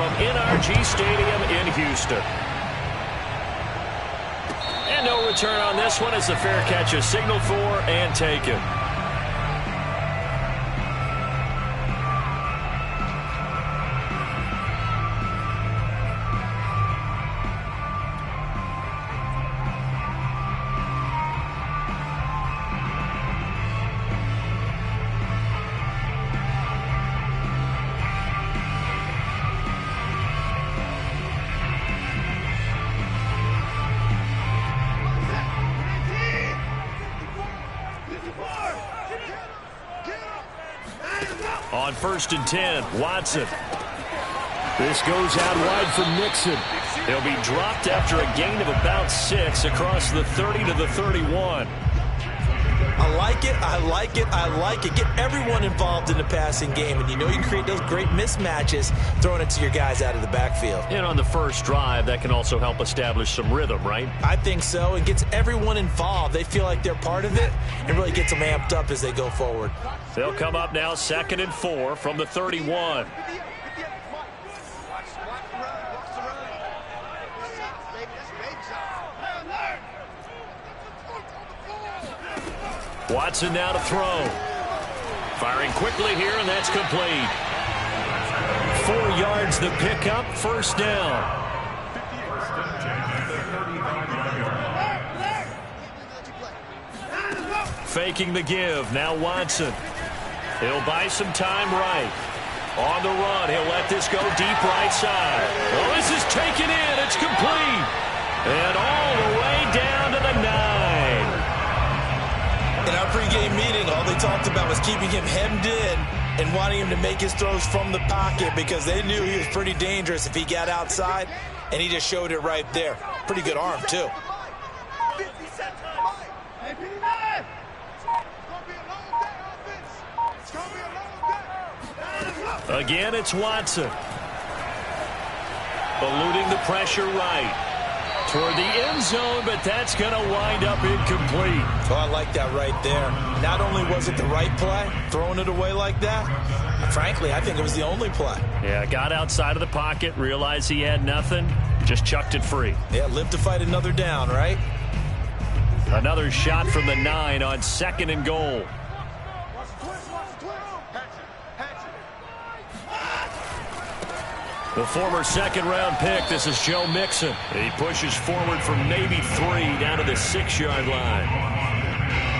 from NRG Stadium in Houston. And no return on this one as the fair catch is signaled for and taken. On 1st and 10, Watson. This goes out wide for Mixon. He'll be dropped after a gain of about 6 across the 30 to the 31. I like it, I like it, I like it. Get everyone involved in the passing game, and you know you can create those great mismatches throwing it to your guys out of the backfield. And on the first drive, that can also help establish some rhythm, right? I think so. It gets everyone involved. They feel like they're part of it and really gets them amped up as they go forward. They'll come up now 2nd and 4 from the 31. Watson now to throw. Firing quickly here, and that's complete. 4 yards the pickup, first down. Faking the give, now Watson. He'll buy some time right. On the run, he'll let this go deep right side. Well, this is taken in, it's complete. And all the way down to the 9. In our pregame meeting, all they talked about was keeping him hemmed in and wanting him to make his throws from the pocket because they knew he was pretty dangerous if he got outside, and he just showed it right there. Pretty good arm, too. Again, it's Watson. Eluding the pressure right. Toward the end zone, but that's going to wind up incomplete. Oh, I like that right there. Not only was it the right play, throwing it away like that, frankly, I think it was the only play. Yeah, got outside of the pocket, realized he had nothing, just chucked it free. Yeah, live to fight another down, right? Another shot from the 9 on 2nd and goal. The former 2nd-round pick, this is Joe Mixon. He pushes forward from maybe 3 down to the 6-yard line.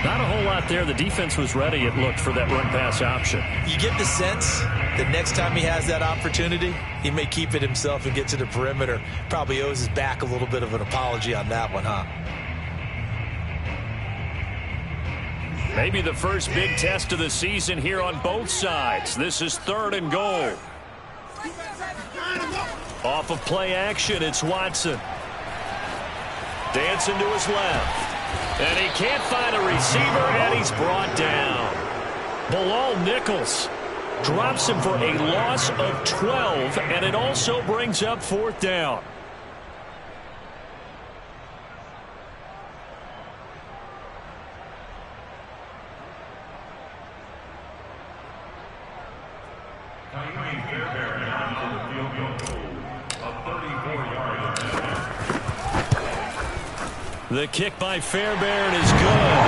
Not a whole lot there. The defense was ready, it looked, for that run-pass option. You get the sense that next time he has that opportunity, he may keep it himself and get to the perimeter. Probably owes his back a little bit of an apology on that one, huh? Maybe the first big test of the season here on both sides. This is 3rd and goal. Off of play action, it's Watson. Dancing to his left. And he can't find a receiver, and he's brought down. Bilal Nichols drops him for a loss of 12, and it also brings up 4th down. The kick by Fairbairn is good.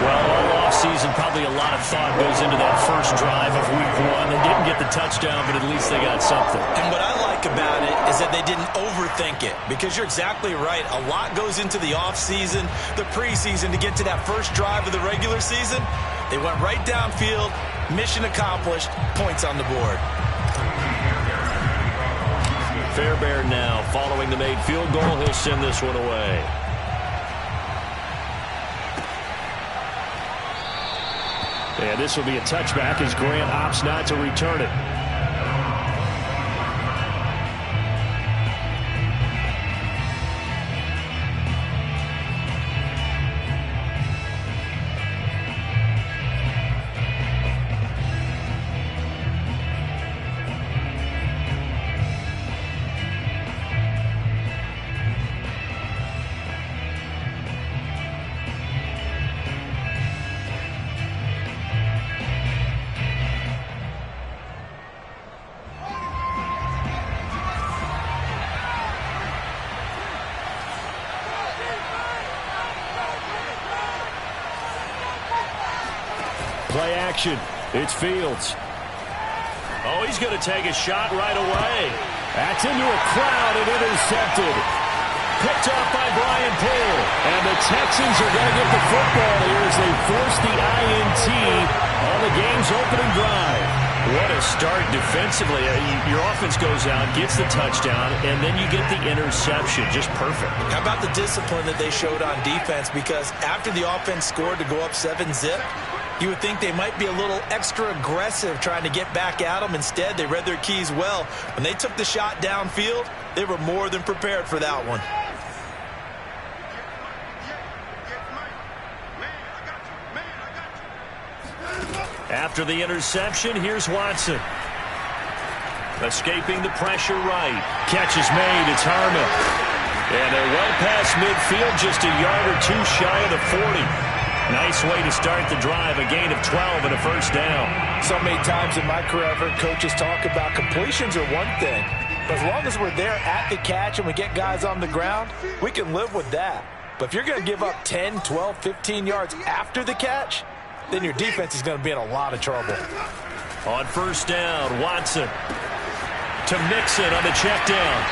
Well, all offseason, probably a lot of thought goes into that first drive of week 1. They didn't get the touchdown, but at least they got something. And what I like about it is that they didn't overthink it, because you're exactly right. A lot goes into the offseason, the preseason, to get to that first drive of the regular season. They went right downfield, mission accomplished, points on the board. Fairbairn now, following the made field goal, he'll send this one away. And this will be a touchback as Grant opts not to return it. play action. It's Fields. Oh, he's going to take a shot right away. That's into a crowd and intercepted. Picked off by Brian Poole. And the Texans are going to get the football here as they force the INT on the game's opening drive. What a start defensively. Your offense goes out, gets the touchdown, and then you get the interception. Just perfect. How about the discipline that they showed on defense? Because after the offense scored to go up 7-zip, you would think they might be a little extra aggressive trying to get back at them. Instead, they read their keys well. When they took the shot downfield, they were more than prepared for that one. After the interception, here's Watson. Escaping the pressure right. Catch is made. It's Harmon. And they're well past midfield, just a yard or two shy of the 40. Nice way to start the drive. A gain of 12 and a first down. So many times in my career, I've heard coaches talk about completions are one thing. But as long as we're there at the catch and we get guys on the ground, we can live with that. But if you're going to give up 10, 12, 15 yards after the catch, then your defense is going to be in a lot of trouble. On first down, Watson to Mixon on the check down.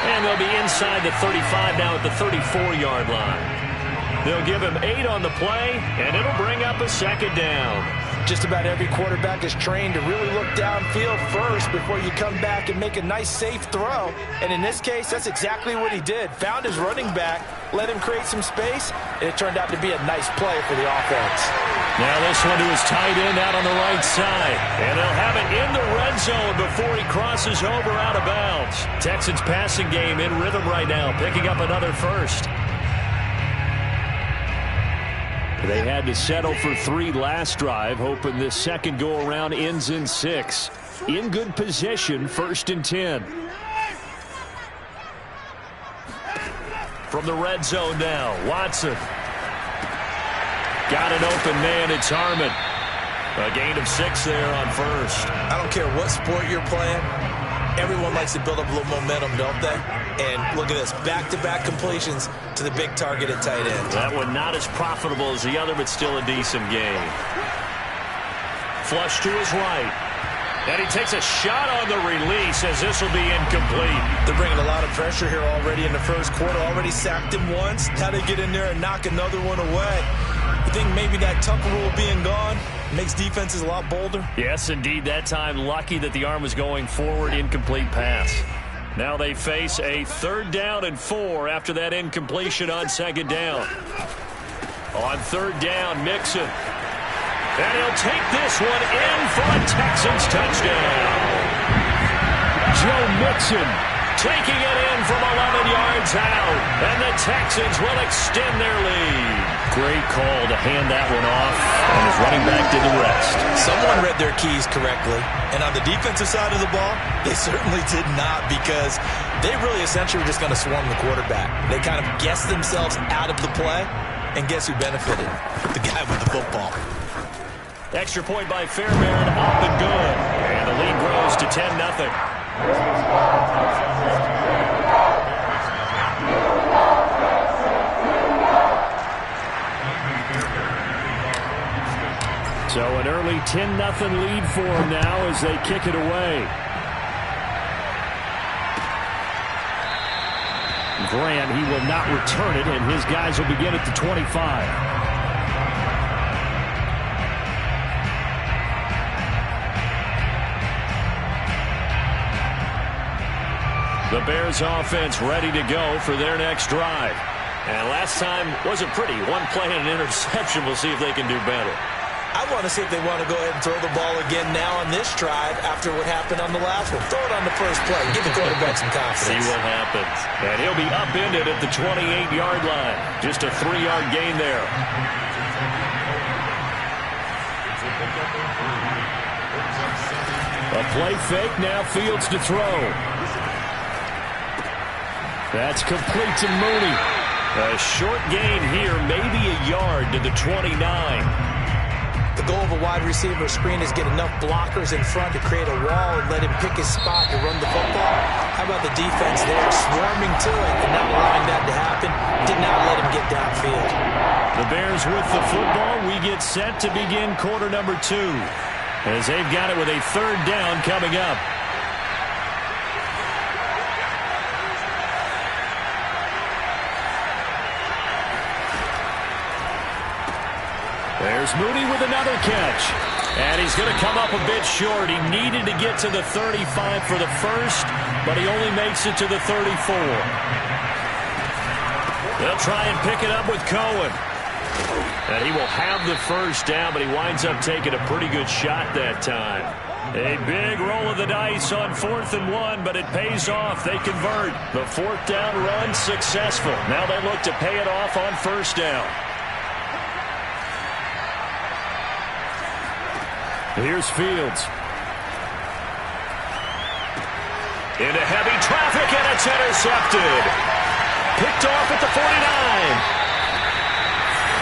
And they'll be inside the 35 now at the 34-yard line. They'll give him 8 on the play, and it'll bring up a second down. Just about every quarterback is trained to really look downfield first before you come back and make a nice, safe throw. And in this case, that's exactly what he did. Found his running back, let him create some space, and it turned out to be a nice play for the offense. Now this one to his tight end out on the right side. And they'll have it in the red zone before he crosses over out of bounds. Texans passing game in rhythm right now, picking up another first. They had to settle for 3 last drive, hoping this second go-around ends in 6. In good position, 1st and 10. From the red zone now, Watson. Got an open man, it's Harmon. A gain of 6 there on first. I don't care what sport you're playing. Everyone likes to build up a little momentum, don't they? And look at this, back-to-back completions to the big target at tight end. That one not as profitable as the other, but still a decent game. Flush to his right. And he takes a shot on the release as this will be incomplete. They're bringing a lot of pressure here already in the first quarter. Already sacked him once. Now they get in there and knock another one away. You think maybe that Tucker rule being gone makes defenses a lot bolder? Yes, indeed. That time, lucky that the arm was going forward. Incomplete pass. Now they face a 3rd down and 4 after that incompletion on 2nd down. On 3rd down, Mixon. And he'll take this one in for a Texans touchdown. Joe Mixon taking it in from 11 yards out. And the Texans will extend their lead. Great call to hand that one off. And his running back did the rest. Someone read their keys correctly. And on the defensive side of the ball, they certainly did not, because they really essentially were just going to swarm the quarterback. They kind of guessed themselves out of the play. And guess who benefited? The guy with the football. Extra point by Fairbairn, up and good. And the lead grows to 10-0. So an early 10-0 lead for them now as they kick it away. Grant, he will not return it, and his guys will begin at the 25. The Bears offense ready to go for their next drive. And last time wasn't pretty. One play and an interception. We'll see if they can do better. I want to see if they want to go ahead and throw the ball again now on this drive after what happened on the last one. Throw it on the first play. Give the quarterback some confidence. See what happens. And he'll be upended at the 28-yard line. Just a 3-yard gain there. A play fake, now Fields to throw. That's complete to Mooney. A short gain here, maybe a yard to the 29. The goal of a wide receiver screen is get enough blockers in front to create a wall and let him pick his spot to run the football. How about the defense there, swarming to it and not allowing that to happen? Did not let him get downfield. The Bears with the football. We get set to begin quarter number 2 as they've got it with a third down coming up. There's Mooney with another catch. And he's going to come up a bit short. He needed to get to the 35 for the first, but he only makes it to the 34. They'll try and pick it up with Cohen. And he will have the first down, but he winds up taking a pretty good shot that time. A big roll of the dice on 4th and 1, but it pays off. They convert. The 4th down run successful. Now they look to pay it off on 1st down. Here's Fields. Into heavy traffic, and it's intercepted. Picked off at the 49.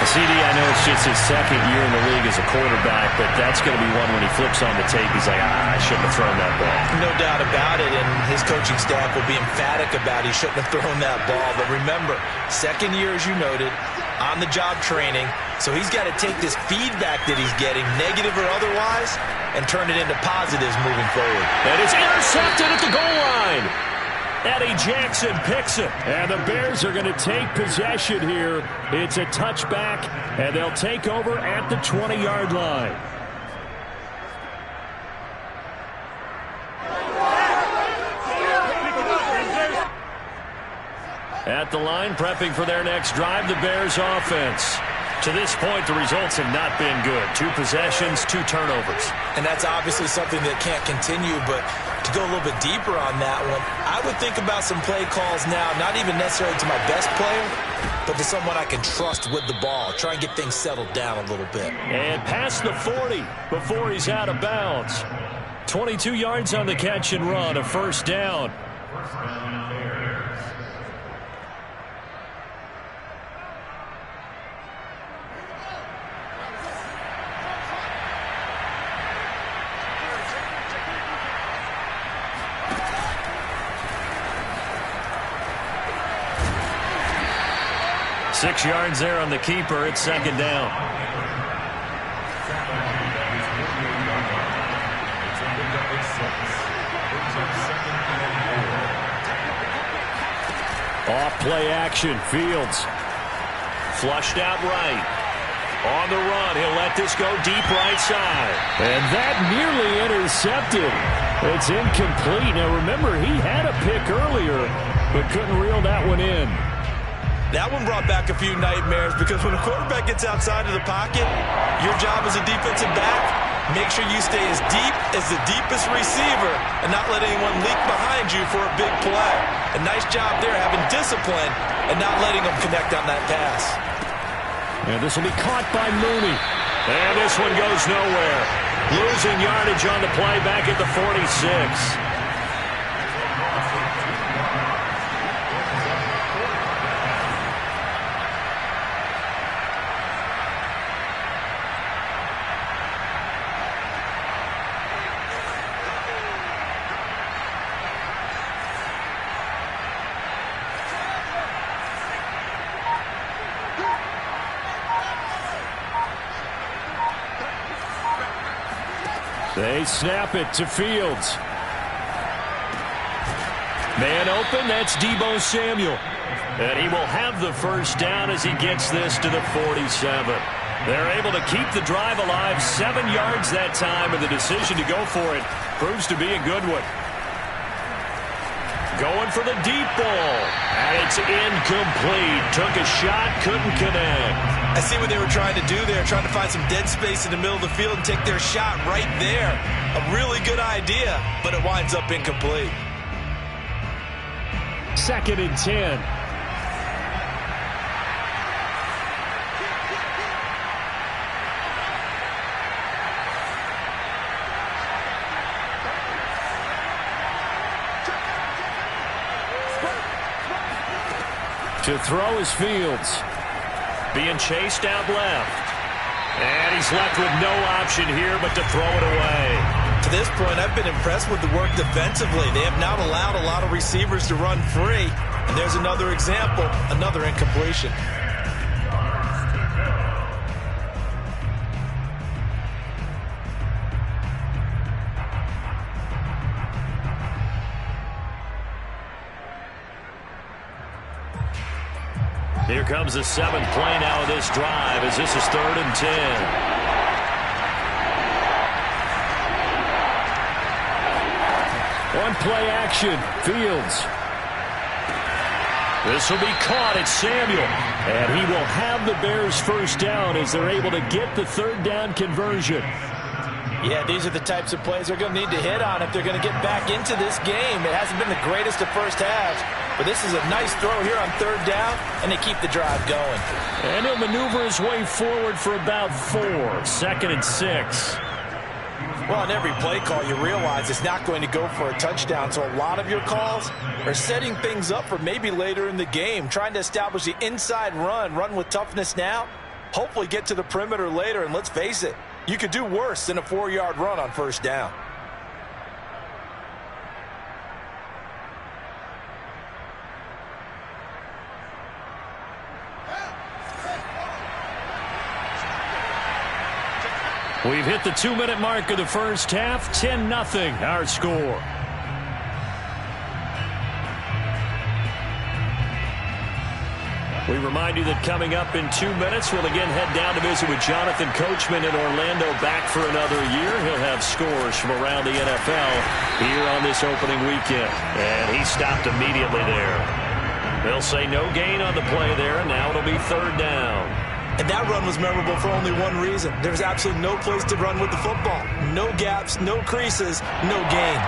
CD, I know it's just his second year in the league as a quarterback, but that's going to be one when he flips on the tape. He's like, I shouldn't have thrown that ball. No doubt about it, and his coaching staff will be emphatic about he shouldn't have thrown that ball. But remember, second year, as you noted, on-the-job training, so he's got to take this feedback that he's getting, negative or otherwise, and turn it into positives moving forward. And it's intercepted at the goal line. Eddie Jackson picks it. And the Bears are going to take possession here. It's a touchback, and they'll take over at the 20-yard line. At the line, prepping for their next drive, the Bears offense. To this point, the results have not been good. 2 possessions, 2 turnovers. And that's obviously something that can't continue, but to go a little bit deeper on that one, I would think about some play calls now, not even necessarily to my best player, but to someone I can trust with the ball. Try and get things settled down a little bit. And past the 40 before he's out of bounds. 22 yards on the catch and run, a first down. Six yards there on the keeper. It's second down. Off play action. Fields. Flushed out right. On the run. He'll let this go deep right side. And that nearly intercepted. It's incomplete. Now remember, he had a pick earlier, but couldn't reel that one in. That one brought back a few nightmares because when a quarterback gets outside of the pocket, your job as a defensive back, make sure you stay as deep as the deepest receiver and not let anyone leak behind you for a big play. A nice job there having discipline and not letting them connect on that pass. And this will be caught by Mooney. And this one goes nowhere. Losing yardage on the play back at the 46. They snap it to Fields. Man open, that's Deebo Samuel. And he will have the first down as he gets this to the 47. They're able to keep the drive alive, 7 yards that time, and the decision to go for it proves to be a good one. Going for the deep ball, and it's incomplete. Took a shot, couldn't connect. I see what they were trying to do there, trying to find some dead space in the middle of the field and take their shot right there. A really good idea, but it winds up incomplete. 2nd and 10. To throw is Fields. Being chased out left. And he's left with no option here but to throw it away. To this point, I've been impressed with the work defensively. They have not allowed a lot of receivers to run free. And there's another example, another incompletion. comes the 7th play now of this drive as this is 3rd and 10. On play action, Fields. This will be caught at Samuel. And he will have the Bears first down as they're able to get the 3rd down conversion. Yeah, these are the types of plays they're going to need to hit on if they're going to get back into this game. It hasn't been the greatest of first halves, but this is a nice throw here on 3rd down, and they keep the drive going. And he'll maneuver his way forward for about 4. 2nd and 6. Well, on every play call, you realize it's not going to go for a touchdown, so a lot of your calls are setting things up for maybe later in the game, trying to establish the inside run with toughness now, hopefully get to the perimeter later, and let's face it, you could do worse than a 4-yard run on 1st down. We've hit the 2-minute mark of the first half. 10-0 our score. We remind you that coming up in 2 minutes, we'll again head down to visit with Jonathan Coachman in Orlando, back for another year. He'll have scores from around the NFL here on this opening weekend. And he stopped immediately there. They'll say no gain on the play there, and now it'll be 3rd down. And that run was memorable for only one reason. There's absolutely no place to run with the football. No gaps, no creases, no gain.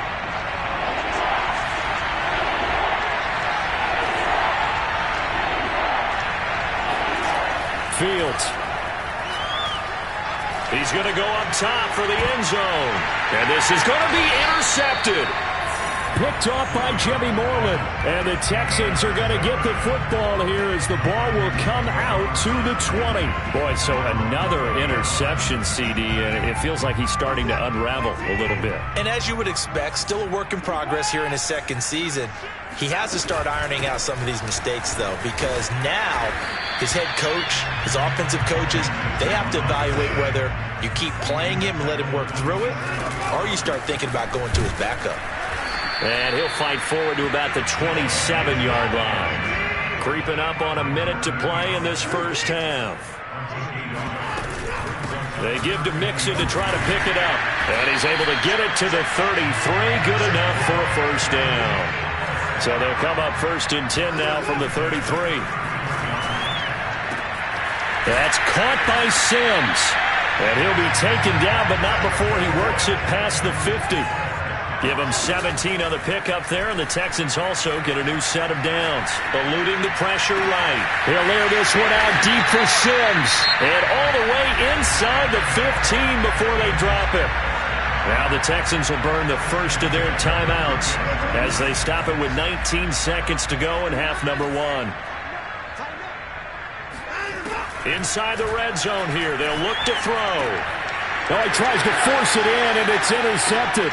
Fields. He's going to go up top for the end zone. And this is going to be intercepted. Picked off by Jimmy Moreland. And the Texans are going to get the football here as the ball will come out to the 20. Boy, so another interception, CD, and it feels like he's starting to unravel a little bit. And as you would expect, still a work in progress here in his 2nd season. He has to start ironing out some of these mistakes, though, because now his head coach, his offensive coaches, they have to evaluate whether you keep playing him and let him work through it, or you start thinking about going to his backup. And he'll fight forward to about the 27-yard line. Creeping up on a minute to play in this first half. They give to Mixon to try to pick it up. And he's able to get it to the 33. Good enough for a first down. So they'll come up 1st and 10 now from the 33. That's caught by Sims. And he'll be taken down, but not before he works it past the 50. Give him 17 on the pickup there, and the Texans also get a new set of downs. Eluding the pressure right. He'll air this one out deep for Sims. And all the way inside the 15 before they drop it. Now the Texans will burn the first of their timeouts as they stop it with 19 seconds to go in half number 1. Inside the red zone here, they'll look to throw. Oh, he tries to force it in, and it's intercepted.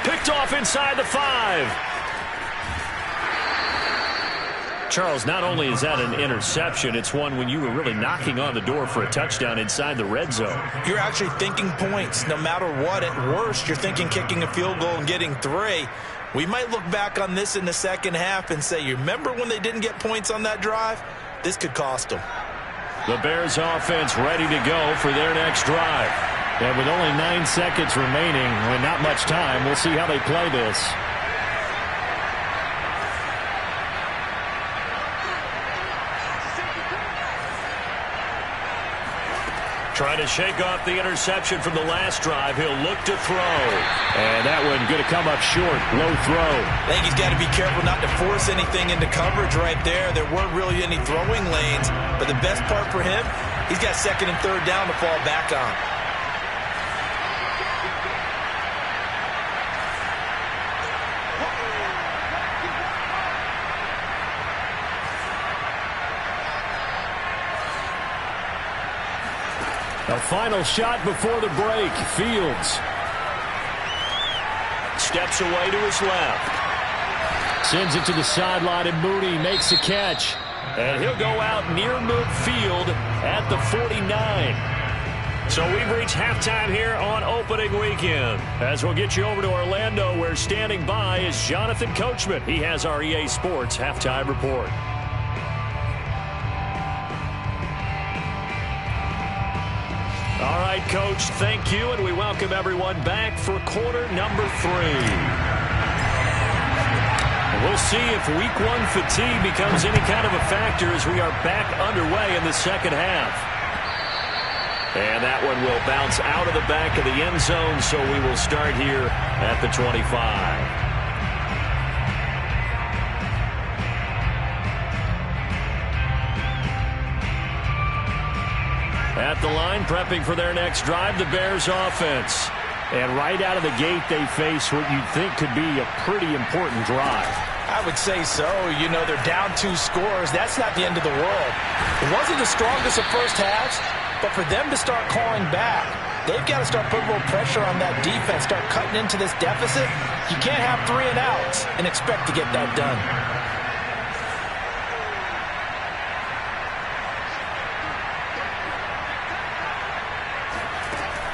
Picked off inside the 5. Charles, not only is that an interception, it's one when you were really knocking on the door for a touchdown inside the red zone. You're actually thinking points. No matter what, at worst, you're thinking kicking a field goal and getting 3. We might look back on this in the second half and say, you remember when they didn't get points on that drive? This could cost them. The Bears offense ready to go for their next drive. And with only 9 seconds remaining and not much time, we'll see how they play this. Trying to shake off the interception from the last drive. He'll look to throw. And that one going to come up short. Low throw. I think he's got to be careful not to force anything into coverage right there. There weren't really any throwing lanes. But the best part for him, he's got 2nd and 3rd down to fall back on. A final shot before the break. Fields. Steps away to his left. Sends it to the sideline, and Mooney makes the catch. And he'll go out near midfield at the 49. So we've reached halftime here on opening weekend. As we'll get you over to Orlando, where standing by is Jonathan Coachman. He has our EA Sports halftime report. All right, Coach, thank you, and we welcome everyone back for quarter number 3. We'll see if week 1 fatigue becomes any kind of a factor as we are back underway in the second half. And that one will bounce out of the back of the end zone, so we will start here at the 25. At the line, prepping for their next drive, the Bears offense. And right out of the gate, they face what you'd think could be a pretty important drive. I would say so. You know, they're down 2 scores. That's not the end of the world. It wasn't the strongest of first halves, but for them to start clawing back, they've got to start putting a little pressure on that defense, start cutting into this deficit. You can't have 3 and outs and expect to get that done.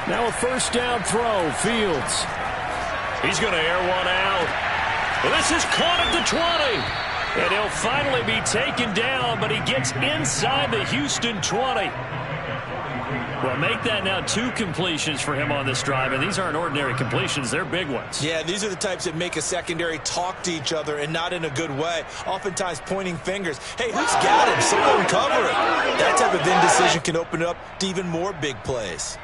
Now a first down throw, Fields. He's going to air one out. Well, this is caught at the 20. And he'll finally be taken down, but he gets inside the Houston 20. Well, make that now 2 completions for him on this drive, and these aren't ordinary completions. They're big ones. Yeah, these are the types that make a secondary talk to each other and not in a good way, oftentimes pointing fingers. Hey, who's got him? Someone cover it. That type of indecision can open up to even more big plays.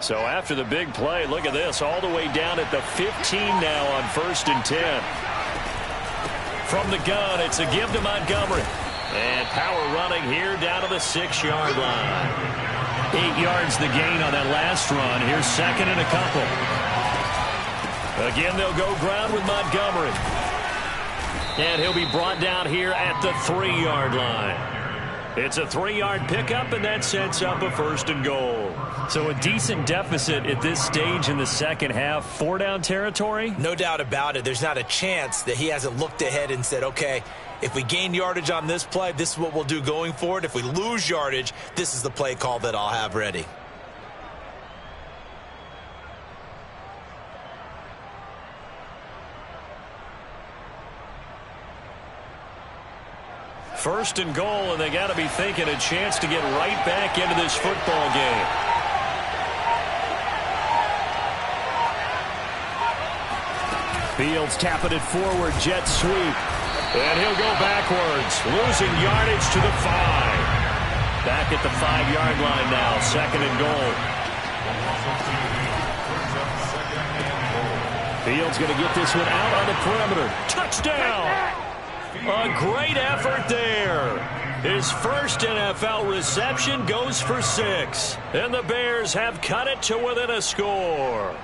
So after the big play, look at this, all the way down at the 15 now on 1st and 10. From the gun, it's a give to Montgomery. And power running here down to the 6-yard line. 8 yards the gain on that last run. Here's 2nd and a couple. Again, they'll go ground with Montgomery. And he'll be brought down here at the 3-yard line. It's a 3-yard pickup, and that sets up a 1st and goal. So a decent deficit at this stage in the second half. 4-down territory? No doubt about it. There's not a chance that he hasn't looked ahead and said, okay, if we gain yardage on this play, this is what we'll do going forward. If we lose yardage, this is the play call that I'll have ready. First and goal, and they got to be thinking a chance to get right back into this football game. Fields tapping it forward, jet sweep. And he'll go backwards, losing yardage to the 5. Back at the 5-yard line now, 2nd and goal. Fields going to get this one out on the perimeter. Touchdown! A great effort there. His first NFL reception goes for 6. And the Bears have cut it to within a score.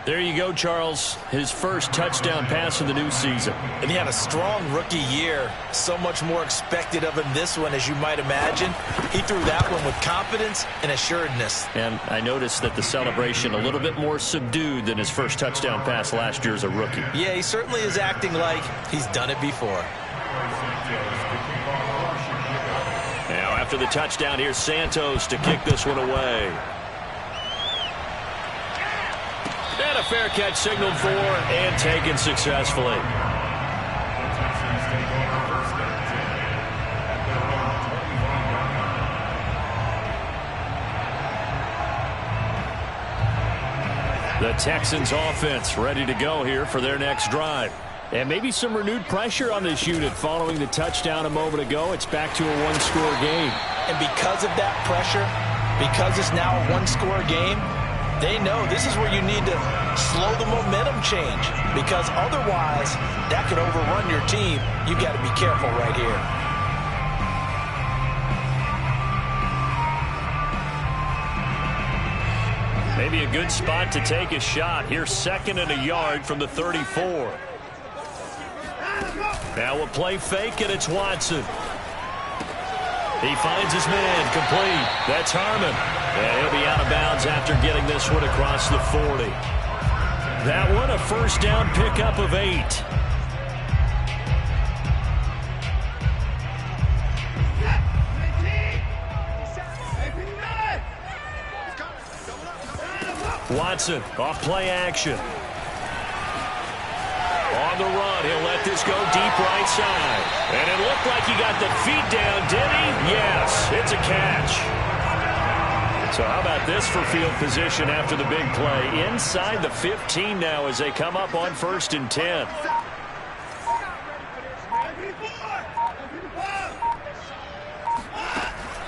There you go, Charles. His first touchdown pass of the new season. And he had a strong rookie year. So much more expected of him this one, as you might imagine. He threw that one with confidence and assuredness. And I noticed that the celebration a little bit more subdued than his first touchdown pass last year as a rookie. Yeah, he certainly is acting like he's done it before. Now after the touchdown, here's Santos to kick this one away. And a fair catch signaled for and taken successfully. The Texans offense ready to go here for their next drive. And maybe some renewed pressure on this unit following the touchdown a moment ago. It's back to a 1-score game. And because of that pressure, because it's now a 1-score game, they know this is where you need to slow the momentum change, because otherwise that could overrun your team. You've got to be careful right here. Maybe a good spot to take a shot. Here's 2nd and a yard from the 34. Now a play fake, and it's Watson. He finds his man, complete. That's Harmon. And he'll be out of bounds after getting this one across the 40. That one a first down pickup of 8. Watson off play action. On the run, he'll let this go deep right side. And it looked like he got the feet down, did he? Yes, it's a catch. So how about this for field position after the big play? Inside the 15 now as they come up on 1st and 10.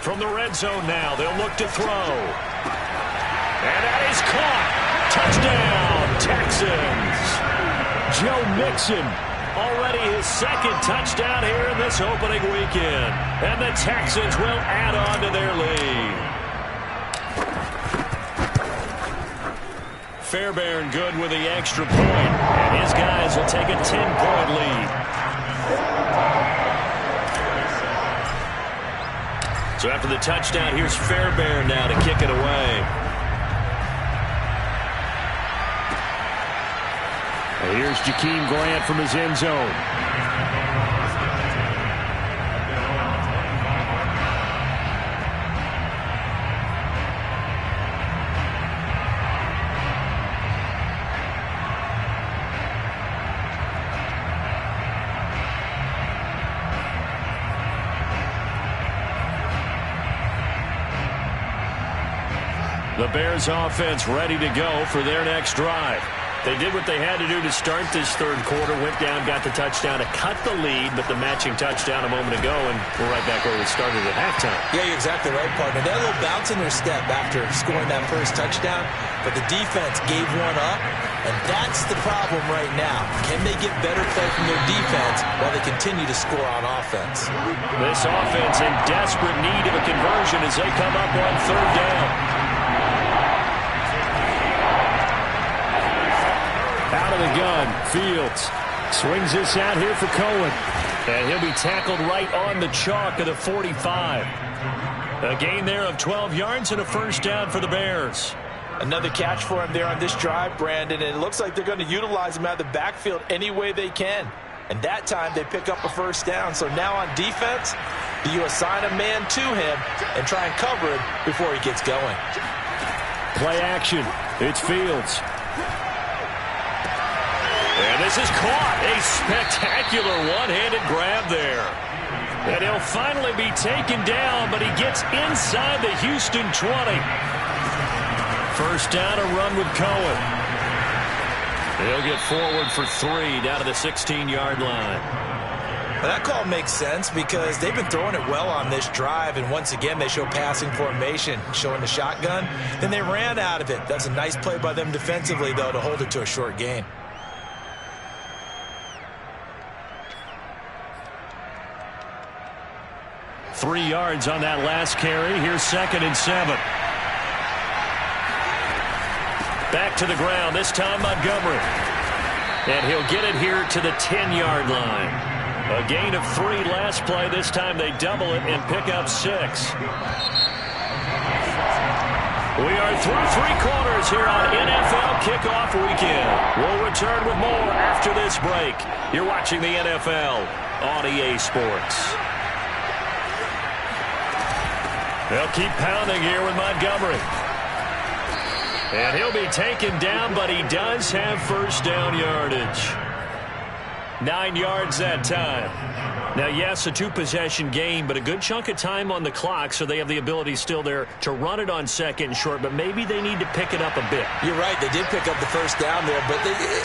From the red zone now, they'll look to throw. And that is caught. Touchdown, Texans. Joe Mixon, already his 2nd touchdown here in this opening weekend. And the Texans will add on to their lead. Fairbairn good with the extra point. And his guys will take a 10-point lead. So after the touchdown, here's Fairbairn now to kick it away. Here's Jakeem Grant from his end zone. The Bears offense ready to go for their next drive. They did what they had to do to start this 3rd quarter, went down, got the touchdown to cut the lead, but the matching touchdown a moment ago, and we're right back where we started at halftime. Yeah, you're exactly right, partner. They had a little bounce in their step after scoring that first touchdown, but the defense gave one up, and that's the problem right now. Can they get better play from their defense while they continue to score on offense? This offense in desperate need of a conversion as they come up on 3rd down. Out of the gun, Fields swings this out here for Cohen. And he'll be tackled right on the chalk of the 45. A gain there of 12 yards and a 1st down for the Bears. Another catch for him there on this drive, Brandon, and it looks like they're going to utilize him out of the backfield any way they can. And that time they pick up a 1st down. So now on defense, do you assign a man to him and try and cover him before he gets going? Play action. It's Fields. And this is caught. A spectacular one-handed grab there. And he'll finally be taken down, but he gets inside the Houston 20. 1st down, a run with Cohen. He'll get forward for 3 down to the 16-yard line. Well, that call makes sense because they've been throwing it well on this drive, and once again they show passing formation, showing the shotgun. Then they ran out of it. That's a nice play by them defensively, though, to hold it to a short gain. Three yards on that last carry. Here's 2nd and 7. Back to the ground, this time Montgomery. And he'll get it here to the 10-yard line. A gain of 3 last play. This time they double it and pick up 6. We are through 3 quarters here on NFL Kickoff Weekend. We'll return with more after this break. You're watching the NFL on EA Sports. They'll keep pounding here with Montgomery. And he'll be taken down, but he does have 1st down yardage. 9 yards that time. Now, yes, a 2-possession game, but a good chunk of time on the clock, so they have the ability still there to run it on 2nd and short, but maybe they need to pick it up a bit. You're right. They did pick up the 1st down there, but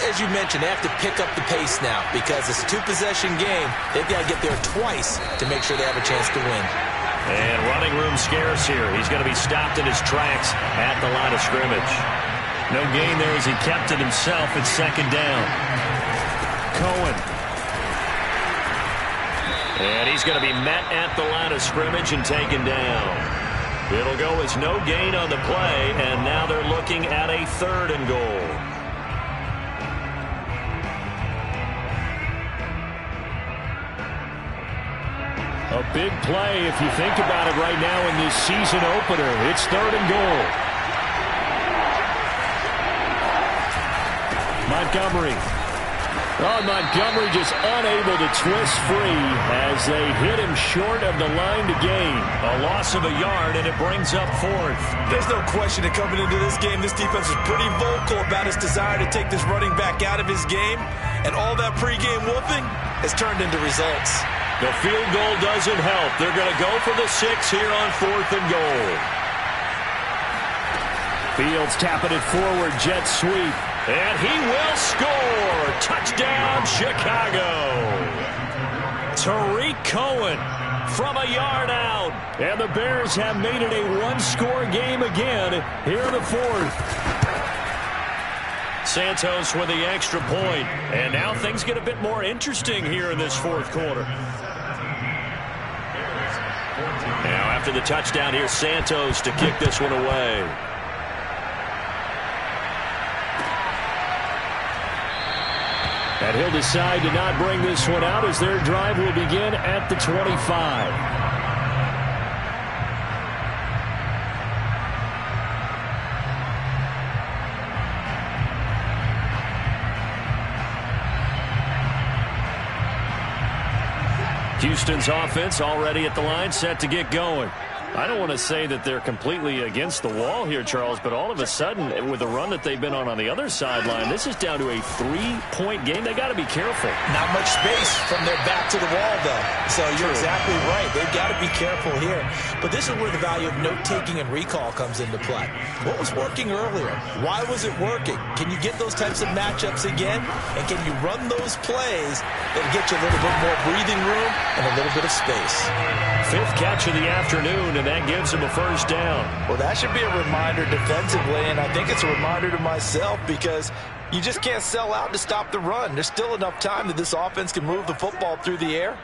as you mentioned, they have to pick up the pace now because it's a 2-possession game. They've got to get there twice to make sure they have a chance to win. And running room scarce here. He's going to be stopped in his tracks at the line of scrimmage. No gain there as he kept it himself at 2nd down. Cohen. And he's going to be met at the line of scrimmage and taken down. It'll go as no gain on the play, and now they're looking at a 3rd and goal. A big play if you think about it right now in this season opener. It's 3rd and goal. Montgomery Oh, Montgomery just unable to twist free as they hit him short of the line to gain. A loss of a yard, and it brings up fourth. There's no question that coming into this game, this defense was pretty vocal about its desire to take this running back out of his game. And all that pregame whooping has turned into results. The field goal doesn't help. They're going to go for the 6 here on 4th and goal. Fields tapping it forward, jet sweep. And he will score. Touchdown, Chicago. Tariq Cohen from a yard out. And the Bears have made it a one-score game again here in the 4th. Santos with the extra point. And now things get a bit more interesting here in this 4th quarter. Now after the touchdown, here's Santos to kick this one away. And he'll decide to not bring this one out as their drive will begin at the 25. Houston's offense already at the line, set to get going. I don't want to say that they're completely against the wall here, Charles, but all of a sudden, with the run that they've been on the other sideline, this is down to a 3-point game. They got to be careful. Not much space from their back to the wall, though. So you're exactly right. They've got to be careful here. But this is where the value of note-taking and recall comes into play. What was working earlier? Why was it working? Can you get those types of matchups again? And can you run those plays that get you a little bit more breathing room and a little bit of space? 5th catch of the afternoon, and that gives him a first down. Well, that should be a reminder defensively, and I think it's a reminder to myself because you just can't sell out to stop the run. There's still enough time that this offense can move the football through the air,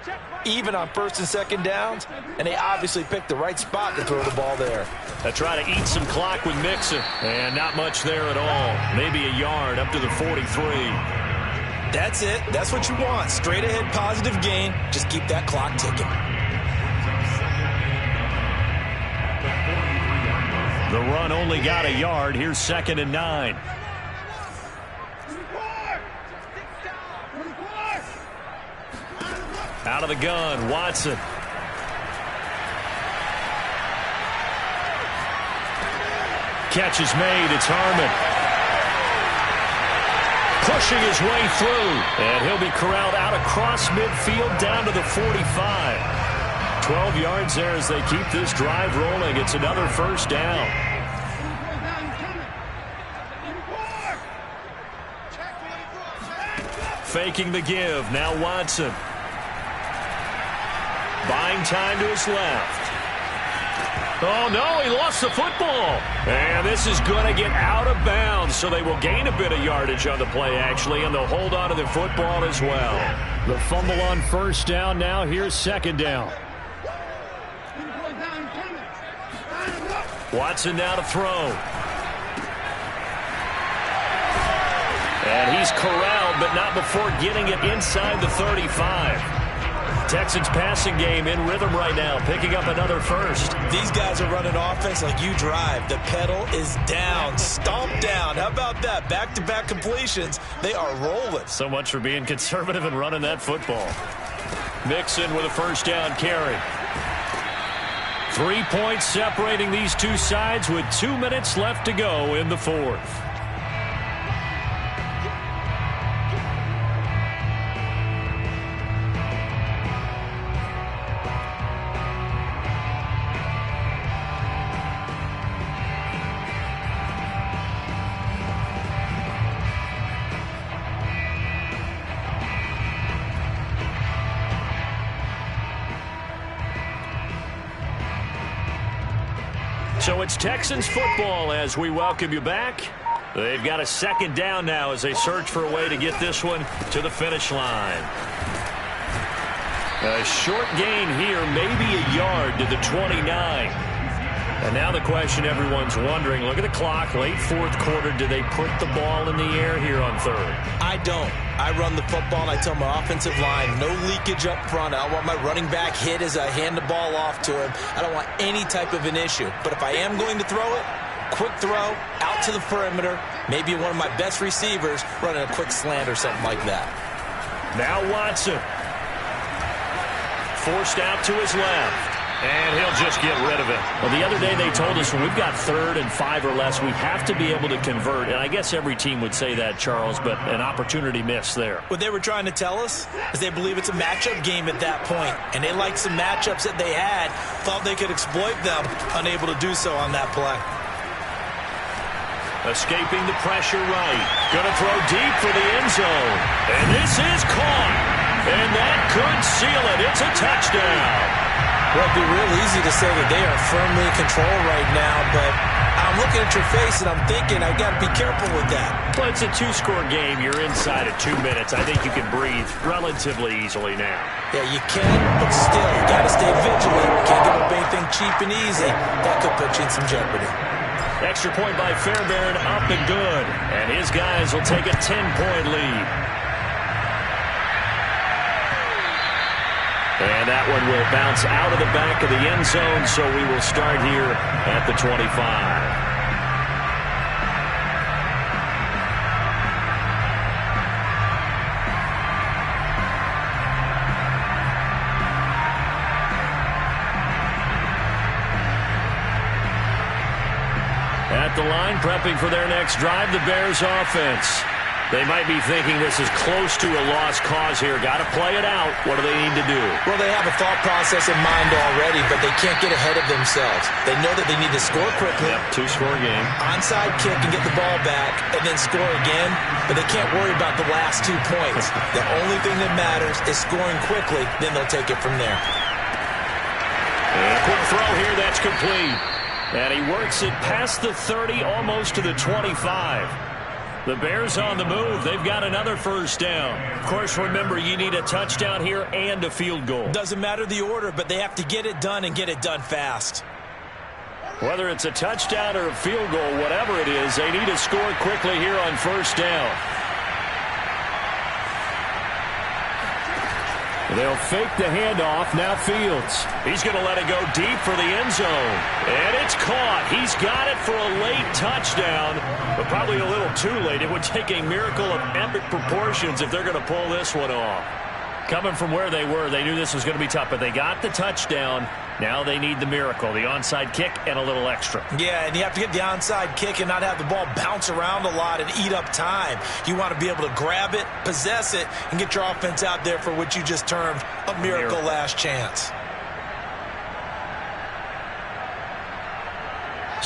even on 1st and 2nd downs, and they obviously picked the right spot to throw the ball there. They try to eat some clock with Mixon, and not much there at all. Maybe a yard up to the 43. That's it. That's what you want. Straight ahead positive gain. Just keep that clock ticking. The run only got a yard. Here's 2nd and 9. Out of the gun, Watson. Catch is made. It's Harmon. Pushing his way through. And he'll be corralled out across midfield down to the 45. 12 yards there as they keep this drive rolling. It's another first down. Faking the give. Now Watson. Buying time to his left. Oh, no, he lost the football. And this is going to get out of bounds, so they will gain a bit of yardage on the play, actually, and they'll hold on to the football as well. The fumble on first down now. Here's 2nd down. Watson now to throw. And he's corralled, but not before getting it inside the 35. Texans passing game in rhythm right now, picking up another first. These guys are running offense like you drive. The pedal is down, stomped down. How about that? Back-to-back completions. They are rolling. So much for being conservative and running that football. Mixon with a first down carry. 3 points separating these two sides with 2 minutes left to go in the 4th. So it's Texans football as we welcome you back. They've got a 2nd down now as they search for a way to get this one to the finish line. A short gain here, maybe a yard to the 29. And now the question everyone's wondering, look at the clock, late 4th quarter, do they put the ball in the air here on 3rd? I don't. I run the football and I tell my offensive line, no leakage up front. I don't want my running back hit as I hand the ball off to him. I don't want any type of an issue. But if I am going to throw it, quick throw, out to the perimeter, maybe one of my best receivers running a quick slant or something like that. Now Watson. Forced out to his left. And he'll just get rid of it. Well, the other day they told us when we've got 3rd and 5 or less, we have to be able to convert. And I guess every team would say that, Charles, but an opportunity missed there. What they were trying to tell us is they believe it's a matchup game at that point. And they liked some matchups that they had, thought they could exploit them, unable to do so on that play. Escaping the pressure right. Going to throw deep for the end zone. And this is caught. And that could seal it. It's a touchdown. Well, it'd be real easy to say that they are firmly in control right now, but I'm looking at your face and I'm thinking I've got to be careful with that. Well, it's a 2-score game. You're inside of 2 minutes. I think you can breathe relatively easily now. Yeah, you can, but still, you got to stay vigilant. Can't give up anything cheap and easy. That could put you in some jeopardy. Extra point by Fairbairn, up and good. And his guys will take a 10-point lead. And that one will bounce out of the back of the end zone, so we will start here at the 25. At the line, prepping for their next drive, the Bears offense. They might be thinking this is close to a lost cause here. Got to play it out. What do they need to do? Well, they have a thought process in mind already, but they can't get ahead of themselves. They know that they need to score quickly. Yep, 2-score game. Onside kick and get the ball back, and then score again. But they can't worry about the last 2 points. The only thing that matters is scoring quickly. Then they'll take it from there. And a quick throw here. That's complete. And he works it past the 30, almost to the 25. The Bears on the move. They've got another first down. Of course, remember, you need a touchdown here and a field goal. Doesn't matter the order, but they have to get it done and get it done fast. Whether it's a touchdown or a field goal, whatever it is, they need to score quickly here on first down. They'll fake the handoff. Now Fields. He's going to let it go deep for the end zone. And it's caught. He's got it for a late touchdown, but probably a little too late. It would take a miracle of epic proportions if they're going to pull this one off. Coming from where they were, they knew this was going to be tough, but they got the touchdown. Now they need the miracle, the onside kick and a little extra. Yeah, and you have to get the onside kick and not have the ball bounce around a lot and eat up time. You want to be able to grab it, possess it, and get your offense out there for what you just termed a miracle last chance.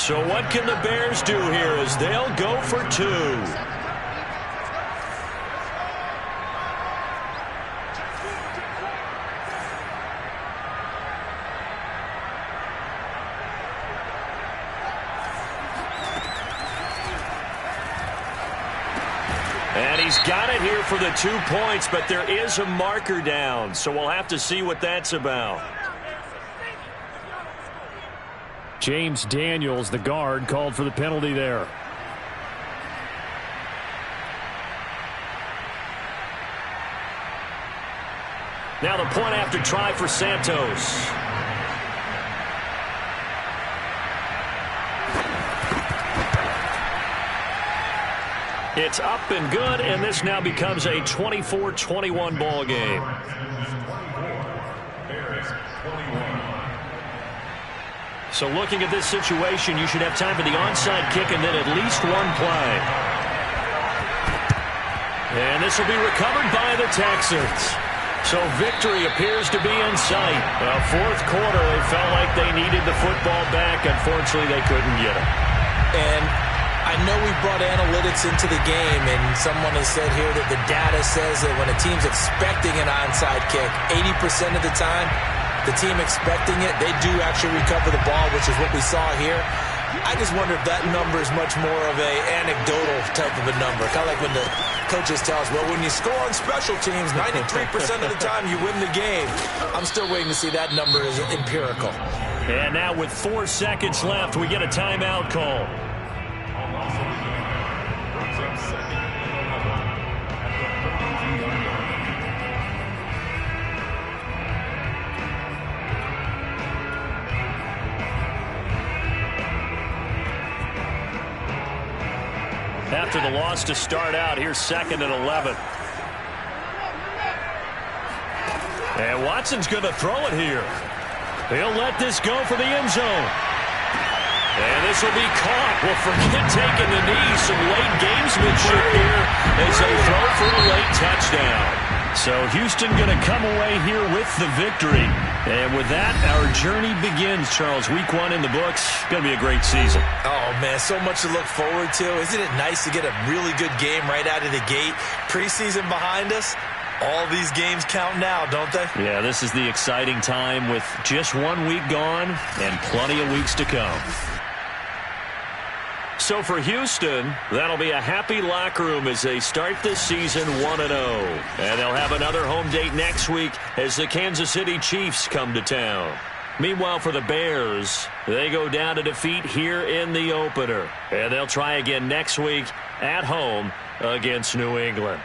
So what can the Bears do here as they'll go for 2? And he's got it here for the 2 points, but there is a marker down, so we'll have to see what that's about. James Daniels, the guard, called for the penalty there. Now the point after try for Santos. It's up and good, and this now becomes a 24-21 ball game. So looking at this situation, you should have time for the onside kick and then at least one play. And this will be recovered by the Texans. So victory appears to be in sight. Fourth quarter, they felt like they needed the football back. Unfortunately, they couldn't get it. And I know we brought analytics into the game, and someone has said here that the data says that when a team's expecting an onside kick, 80% of the time, the team expecting it, they do actually recover the ball, which is what we saw here. I just wonder if that number is much more of a anecdotal type of a number. Kind of like when the coaches tell us, well, when you score on special teams, 93% of the time you win the game. I'm still waiting to see that number is empirical. And now with 4 seconds left, we get a timeout call. After the loss to start out, here's 2nd and 11. And Watson's going to throw it here. He'll let this go for the end zone. And this will be caught. Well, forget taking the knee. Some late gamesmanship here as they throw for a late touchdown. So Houston going to come away here with the victory. And with that, our journey begins, Charles. Week 1 in the books. Going to be a great season. Oh, man, so much to look forward to. Isn't it nice to get a really good game right out of the gate? Preseason behind us. All these games count now, don't they? Yeah, this is the exciting time with just 1 week gone and plenty of weeks to come. So for Houston, that'll be a happy locker room as they start this season 1-0. And they'll have another home date next week as the Kansas City Chiefs come to town. Meanwhile, for the Bears, they go down to defeat here in the opener. And they'll try again next week at home against New England.